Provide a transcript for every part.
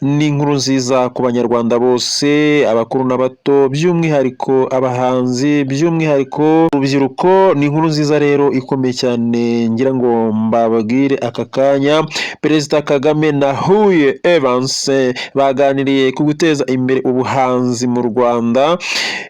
ni inkuru nziza ku banyarwanda bose, abakuru n'abato, by'umwihariko abahanzi, by'umwihariko urubyiruko. Ni inkuru nziza rero ikomeye cyane ngira ngo mbabwire aka kanya. Perezida Kagame na Huye Evans baganiriye ku guteza imbere ubuhanzi mu Rwanda,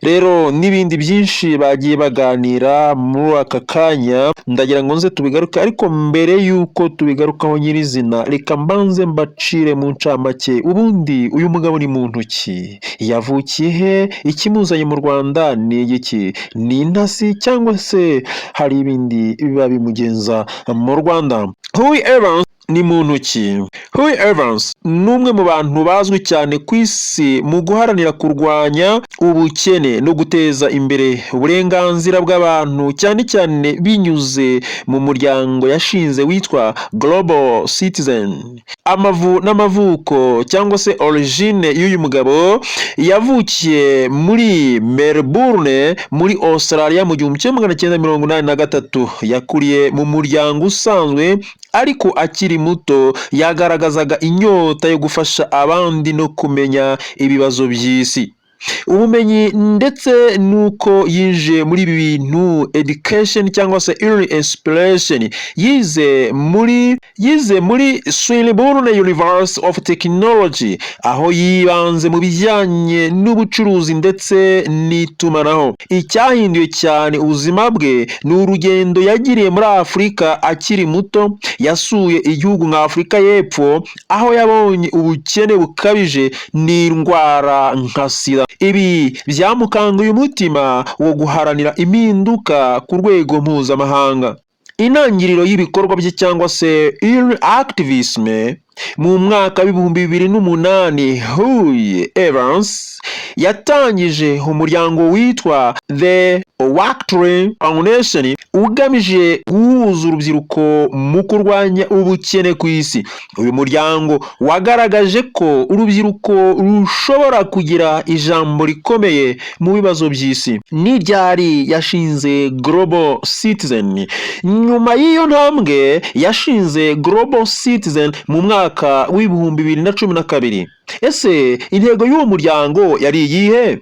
rero n'ibindi byinshi bagiye baganira muri aka kanya, ndagira ngo nze tubigaruke, ariko mbere y'uko tubigarukaho nyirizina, reka mbanze mbacire mu ncamake. Ubundi uyu mugabo ni muntu ki? Yavukiye he? Ikimuzanye mu Rwanda ni iki? Ni intasi cyangwa se hari ibindi biba bimugenza mu Rwanda? Huye Evans ni muntu ki? Huye Evans ni umwe mu bantu bazwi cyane ku isi mu guharanira kurwanya ubukene no guteza imbere uburenganzira bw'abantu, cyane cyane binyuze mu muryango yashinze witwa Global Citizen. N'amavuko cyangwa se origine y'uyu mugabo, yavukiye muri Melbourne muri Australia mu 1983. Yakuriye mu muryango usanzwe, ariko akiri muto yagaragazaga inyota yo gufasha abandi no kumenya ibibazo by'isi, ubumenyi ndetse nuko yinjiye muri ibi bintu education cyangwa se early inspiration. Yize muri Swinburne University of Technology, aho yibanze mu bijyanye n'ubucuruzi ndetse n'itumanaho. Icyahinduye cyane ubuzima bwe ni urugendo yagiriye muri Afurika akiri muto. Yasuye igihugu nka Afurika y'Epfo, aho yabonye ubukene bukabije n'indwara nka sida. Ibi byamukanguye umutima wo guharanira impinduka ku rwego mpuzamahanga. Intangiriro y'ibikorwa bye cyangwa se early activism mu mwaka w'ibihumbi 2008, Huye Evans yatangije umuryango witwa The Oaktree Foundation ugamije guhuza urubyiruko mu kurwanya ubukene ku isi. Uyu muryango wagaragaje ko urubyiruko rushobora kugira ijambo rikomeye mu bibazo by'isi. N'iryari yashinze Global Citizen. Nyuma y'iyo ntambwe yashinze Global Citizen mu mwaka w'ibihumbi 2012. Ese intego y'uwo muryango yari iyihe?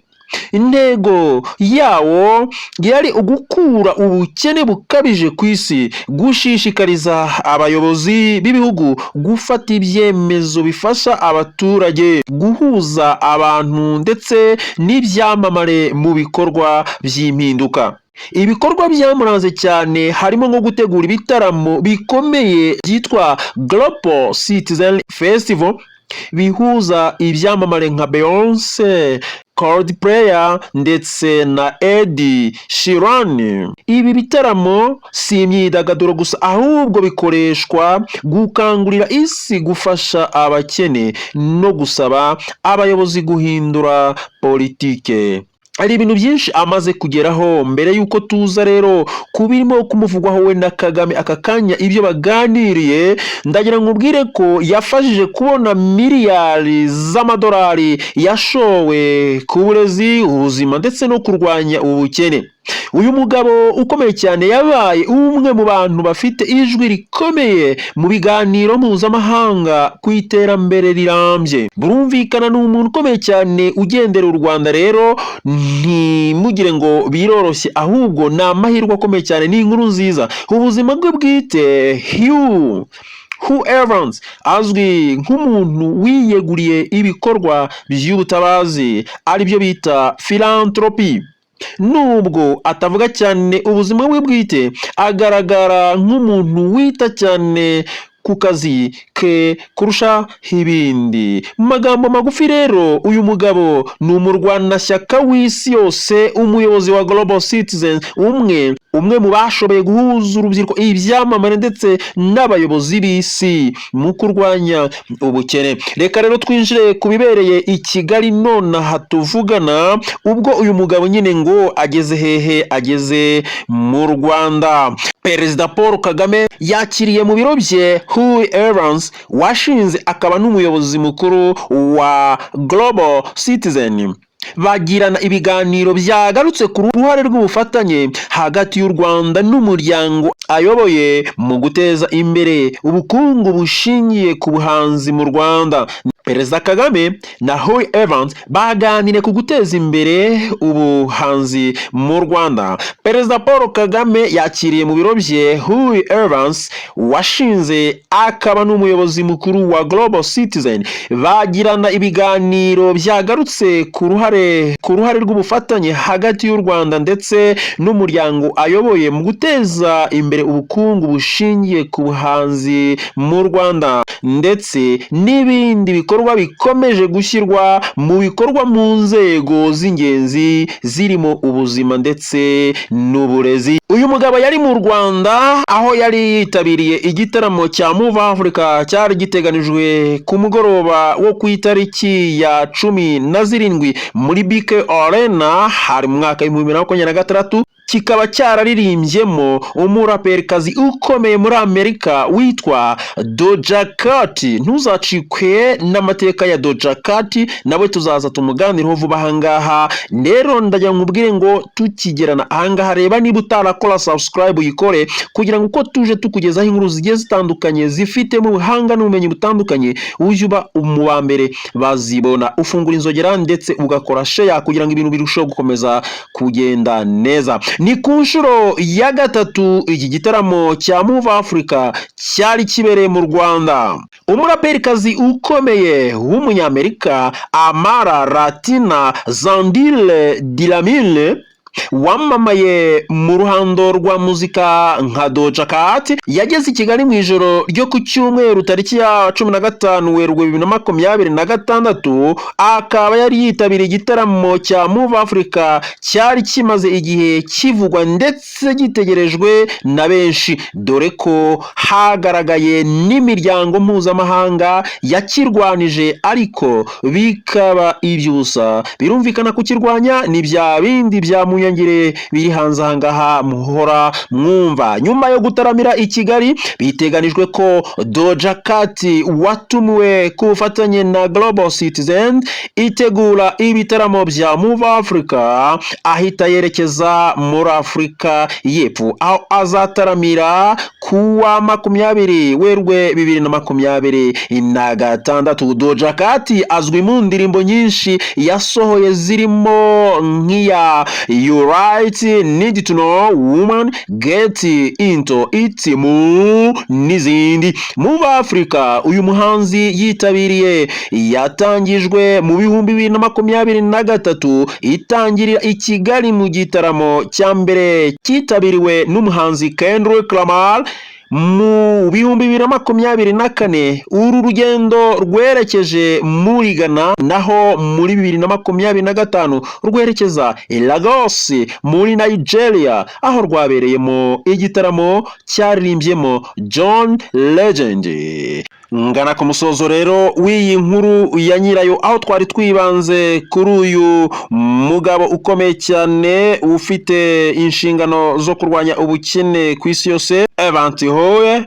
Intego yawo yari ugukura ubukene bukabije ku isi, gushishikariza abayobozi b'ibihugu gufata ibyemezo bifasha abaturage, guhuza abantu ndetse n'ibyamamare mu bikorwa by'impinduka. Ibikorwa byamuranze cyane harimo nko gutegura ibitaramo bikomeye byitwa Global Citizen Festival, bihuza ibyamamare nka Beyonce, Coldplay ndetse na Ed Sheeran. Ibi bitaramo si imyidagaduro gusa, ahubwo bikoreshwa gukangurira isi gufasha abakene no gusaba abayobozi guhindura politike. Hari ibintu byinshi amaze kugeraho. Mbere y'uko tuza rero kubirimo kumuvugwaho we na Kagame aka kanya ibyo baganiriye, ndagira ngo ubwire ko yafashije kubona miliyari z'amadolari yashowe ku burezi, ubuzima ndetse no kurwanya ubukene. Uyu mugabo ukomeye cyane yabaye umwe mu bantu bafite ijwi rikomeye mu biganiro mpuzamahanga ku iterambere rirambye. Burumvikana ni umuntu ukomeye cyane ugendera u Rwanda. Rero ntimugire ngo biroroshye, ahubwo ni amahirwe akomeye cyane, ni inkuru nziza. Ubuzima bwe bwite, Huye Evans azwi nk'umuntu wiyeguriye ibikorwa by'ubutabazi, aribyo bita philanthropy. Nubwo atavuga cyane ubuzima bwe bwite, agaragara nk'umuntu wita cyane ku kazi ke kurusha ibindi. Mu magambo magufi rero, uyu mugabo ni umurwanashyaka w'isi yose, umuyobozi wa Global Citizen, umwe mu bashoboye guhuza urubyiruko, ibyamamare ndetse n'abayobozi b'isi mu kurwanya ubukene. Reka rero twinjire ku bibereye i Kigali nonaha tuvugana, ubwo uyu mugabo nyine ngo ageze hehe? Ageze mu Rwanda. Perezida Paul Kagame yakiriye mu biro bye Huye Evans, washinze akaba n'umuyobozi mukuru wa Global Citizen. Bagirana ibiganiro byagarutse ku ruhare rw'ubufatanye hagati y'u Rwanda n'umuryango ayoboye mu guteza imbere ubukungu bushingiye ku buhanzi mu Rwanda. Perezida Kagame na Huey Evans baganiriye ku guteza imbere ubuhanzi mu Rwanda. Perezida Paul Kagame yakiriye mu biro bye Huey Evans washinze akaba n'umuyobozi mukuru wa Global Citizen. Bagirana ibiganiro byagarutse ku ruhare rw'ubufatanye hagati y'u Rwanda ndetse n'umuryango ayoboye mu guteza imbere ubukungu bushingiye ku buhanzi mu Rwanda, ndetse n'ibindi bikorwa bikomeje gushyirwa mu bikorwa mu nzego z'ingenzi zirimo ubuzima ndetse n'uburezi. Uyu mugabo yari mu Rwanda aho yari yitabiriye igitaramo cya Move Africa cyari giteganijwe ku mugoroba wo ku itariki ya 17 muri BK Arena hari mu mwaka wa 2026. Kikaba cyararirimbyemo umuraperikazi ukomeye muri Amerika witwa Doja Cat. Ntuzacikwe n'amateka ya Doja Cat, nawe tuzaza tumuganireho vuba ahangaha. Rero ndagira nkubwire ngo tukigerana ahangaha, reba niba utarakora subscribe uyikore, kugira ngo uko tuje tukugezaho inkuru zigiye zitandukanye zifitemo ubuhanga n'ubumenyi butandukanye ujye uba mu ba mbere bazibona. Ufungura inzogera ndetse ugakora share kugira ngo ibintu birusheho gukomeza kugenda neza. Ni ku nshuro ya gatatu iki gitaramo cya Move Africa cyari kibereye mu Rwanda. Umuraperikazi ukomeye w'umunyamerika Amara Latina Zandile Dilamile wamamaye mu ruhando rwa muzika nka Doja Cat yageze i Kigali mu ijoro ryo ku cyumweru tariki ya 15 Werurwe 2026. Akaba yari yitabiriye igitaramo cya Move Africa cyari kimaze igihe kivugwa ndetse gitegerejwe na benshi, dore ko hagaragaye n'imiryango mpuzamahanga yakirwanije ariko bikaba ibyusa. Birumvikana kukirwanya ni bya bindi bya Nyangire biri hanze ahangaha muhora mwumva. Nyuma yo gutaramira i Kigali, biteganijwe ko Doja Cat watumiwe ku bufatanye na Global Citizen itegura ibitaramo bya Move Africa ahita yerekeza muri Afrika y'Epfo, aho azataramira kuwa 20 Werurwe 2026. Doja Cat azwi mu ndirimbo nyinshi yasohoye zirimo nk'iya You Right, Need to Know, Woman, Get Into It n'izindi. Move Africa uyu muhanzi yitabiriye yatangijwe mu 2023 itangirira i Kigali mu gitaramo cya mbere cyitabiriwe n'umuhanzi Kendrick Lamar mu 2024. Uru rugendo rwerekeje muri Ghana, naho muri 2025 rwerekeza i Lagos muri Nigeria, aho rwabereyemo igitaramo cyaririmbyemo John Legend. Ngana ku musozo rero w'iyi nkuru ya nyirayo, aho twari twibanze kuri uyu mugabo ukomeye cyane ufite inshingano zo kurwanya ubukene ku isi yose, Evans Huey.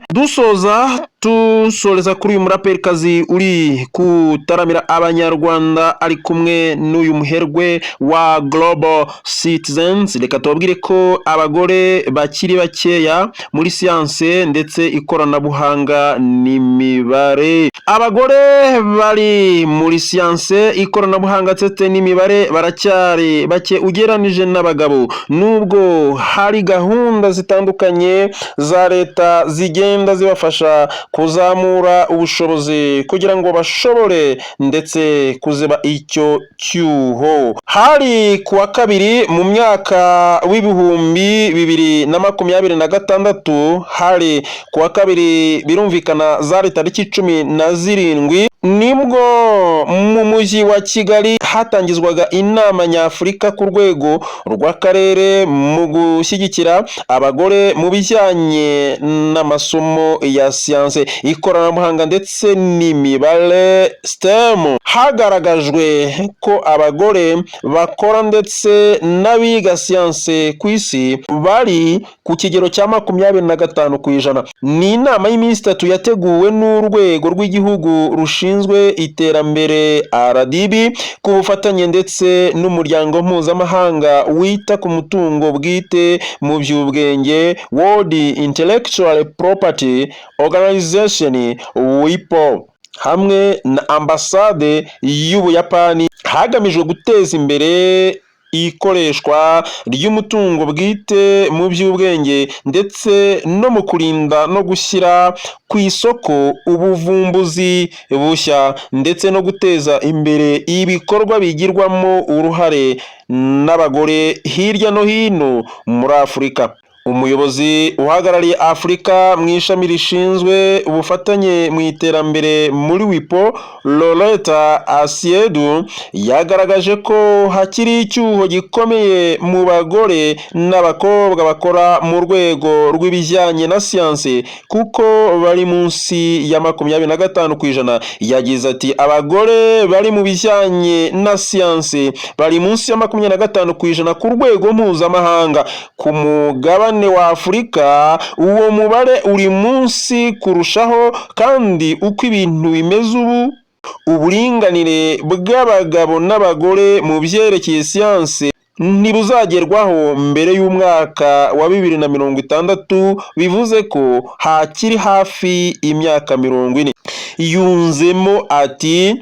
Dusoreza kuri uyu muraperikazi uri kutaramira abanyarwanda ari kumwe n'uyu muherwe wa Global Citizens. Reka tubabwire ko abagore bakiri bakeya muri siyanse ndetse ikoranabuhanga n'imibare. Abagore bari muri siyanse, ikoranabuhanga ndetse n'imibare baracyari bake ugeranije n'abagabo, nubwo hari gahunda zitandukanye za leta zigenda zibafasha kuzamura ubushobozi kugira ngo bashobore ndetse kuziba icyo cyuho. Hari kuwa kabiri mu myaka w'ibihumbi 2026, hari kuwa kabiri birumvikana zari tariki 17 nibwo mu mujyi wa Kigali hatangizwaga inama nyafurika ku rwego rw'akarere mu gushyigikira abagore mu bijyanye n'amasomo ya siyanse, ikoranabuhanga ndetse n'imibare STEM. Hagaragajwe ko abagore bakora ndetse n'abiga siyanse ku isi bari ku kigero cya 25%. Ni inama y'iminsi 3 yateguwe n'urwego rw'igihugu rushinzwe iterambere RDB ku bufatanye ndetse n'umuryango mpuzamahanga wita ku mutungo bwite mu by'ubwenge World Intellectual Property Organization WIPO. hamwe na ambasade y'Ubuyapani hagamijwe guteza imbere ikoreshwa ry'umutungo bwite mu by'ubwenge ndetse no mu kurinda no gushyira ku isoko ubuvumbuzi bushya ndetse no guteza imbere ibikorwa bigirwamo uruhare n'abagore hirya no hino muri Afurika. Umuyobozi uhagarariye Afurika mu ishami rishinzwe ubufatanye mu iterambere muri WIPO, Loretta Asiedu, yagaragaje ko hakiri icyuho gikomeye mu bagore n'abakobwa bakora mu rwego rw'ibijyanye na siyansi kuko bari munsi ya 25%. Yagize ati abagore bari mu bijyanye na siyansi bari munsi ya 25% ku rwego mpuzamahanga. Ku mugabane wa Afurika uwo mubare uri munsi kurushaho, kandi uko ibintu bimeze ubu uburinganire bw'abagabo n'abagore mu byerekeye siyansi ntibuzagerwaho mbere y'umwaka wa 2060, bivuze ko hakiri hafi imyaka 40. Yunzemo ati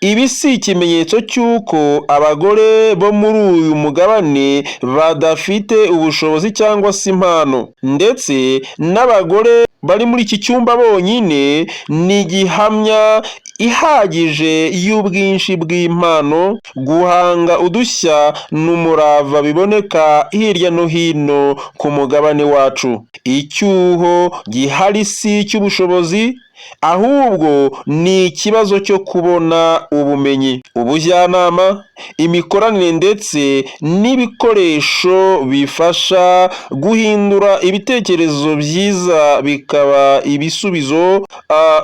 ibi si ikimenyetso cy'uko abagore bo muri uyu mugabane badafite ubushobozi cyangwa se impano, ndetse n'abagore bari muri iki cyumba bonyine ni gihamya ihagije y'ubwinshi bw'impano, guhanga udushya n'umurava biboneka hirya no hino ku mugabane wacu. Icyuho gihari si icy'ubushobozi, ahubwo ni ikibazo cyo kubona ubumenyi, ubujyanama, imikoranire ndetse n'ibikoresho bifasha guhindura ibitekerezo byiza bikaba ibisubizo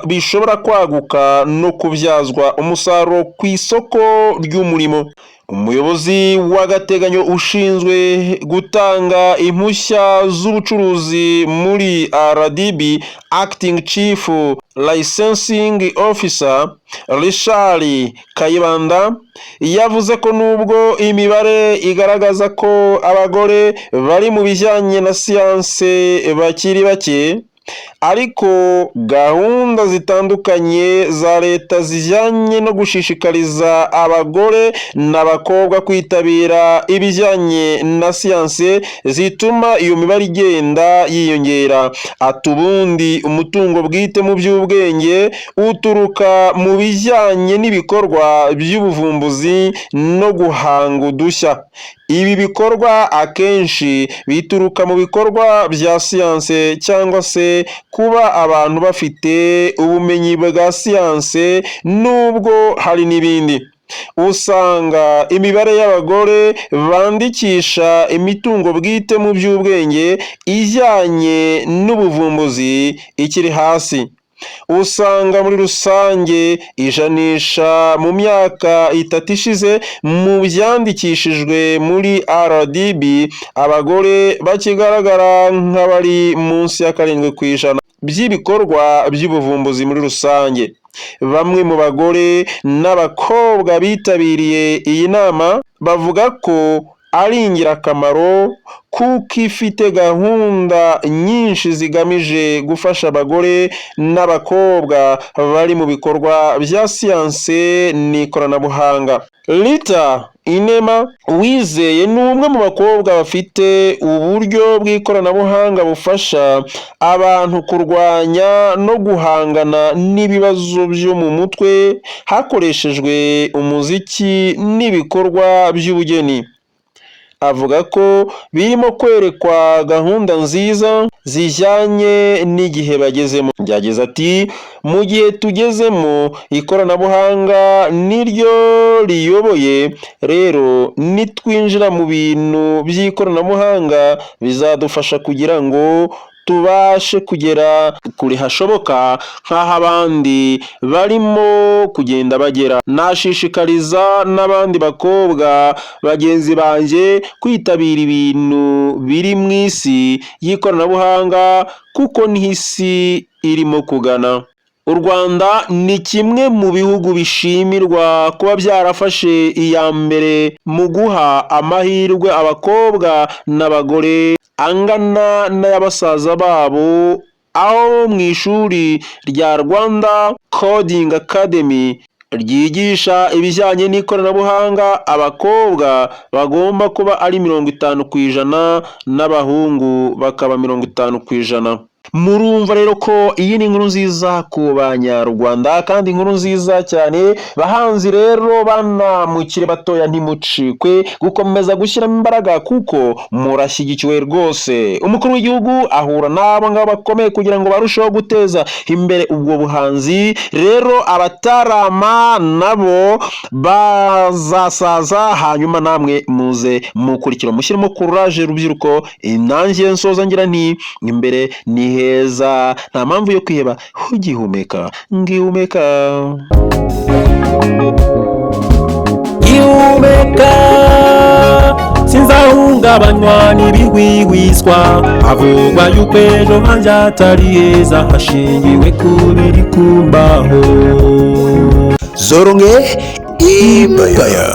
bishobora kwaguka no kubyazwa umusaruro ku isoko ry'umurimo. Umuyobozi w'agateganyo ushinzwe gutanga impushya z'ubucuruzi muri RDB, Acting Chief Licensing Officer Richard Kayibanda, yavuze ko nubwo imibare igaragaza ko abagore bari mu bijyanye na siyanse bakiri bake, ariko gahunda zitandukanye za leta zijyanye no gushishikariza abagore n'abakobwa kwitabira ibijyanye na siyanse zituma iyo mibare igenda yiyongera. Ati ubundi umutungo bwite mu by'ubwenge uturuka mu bijyanye n'ibikorwa by'ubuvumbuzi no guhanga udushya. Ibi bikorwa akenshi bituruka mu bikorwa bya siyanse cyangwa se kuba abantu bafite ubumenyi bwa siyanse, nubwo hari n'ibindi. Usanga imibare y'abagore bandikisha imitungo bwite mu by'ubwenge ijyanye n'ubuvumbuzi ikiri hasi. Usanga muri rusange ijanisha mu myaka 3 ishize mu byandikishijwe muri RDB abagore bakigaragara nk'abari munsi ya 7% by'ibikorwa by'ubuvumbuzi muri rusange. Bamwe mu bagore n'abakobwa bitabiriye iyi nama bavuga ko ari ingirakamaro kuko ifite gahunda nyinshi zigamije gufasha abagore n'abakobwa bari mu bikorwa bya siyanse n'ikoranabuhanga. Rita Inema Wizeye ni umwe mu bakobwa bafite uburyo bw'ikoranabuhanga bufasha abantu kurwanya no guhangana n'ibibazo byo mu mutwe hakoreshejwe umuziki n'ibikorwa by'ubugeni. Avuga ko birimo kwerekwa gahunda nziza zijyanye n'igihe bagezemo. Yagize ati mu gihe tugezemo ikoranabuhanga niryo riyoboye, rero nitwinjira mu bintu by'ikoranabuhanga bizadufasha kugira ngo tubashe kugera kure hashoboka nk'aho abandi barimo kugenda bagera. Nashishikariza n'abandi bakobwa bagenzi banjye kwitabira ibintu biri mu isi y'ikoranabuhanga kuko niho isi irimo kugana. U Rwanda ni kimwe mu bihugu bishimirwa kuba byarafashe iya mbere mu guha amahirwe abakobwa n'abagore angana n'ay'abasaza babo aho mu ishuri rya Rwanda Coding Academy ryigisha ibijyanye n'ikoranabuhanga, abakobwa bagomba kuba ari 50% n'abahungu bakaba 50%. Murumva rero ko iyi ni inkuru nziza ku banyarwanda, kandi inkuru nziza cyane. Bahanzi rero banamukire batoya, ntimucikwe gukomeza gushyiramo imbaraga kuko murashyigikiwe rwose. Umukuru w'igihugu ahura n'abo ngabo bakomeye kugira ngo barusheho guteza imbere ubwo buhanzi. Rero abatarama nabo bazasaza, hanyuma namwe muze mukurikira, mushyiremo courage rubyiruko. Nanjye nsoza ngira nti imbere ni heza, nta mpamvu yo kwiheba, ugihumeka ngihumeka. Ihumeka sinzahungabanywa n'ibihwihwiswa, havugwa yuko ejo hanjye hatari heza, hashingiwe ku biri kumbaho. Zoronke Ibaya.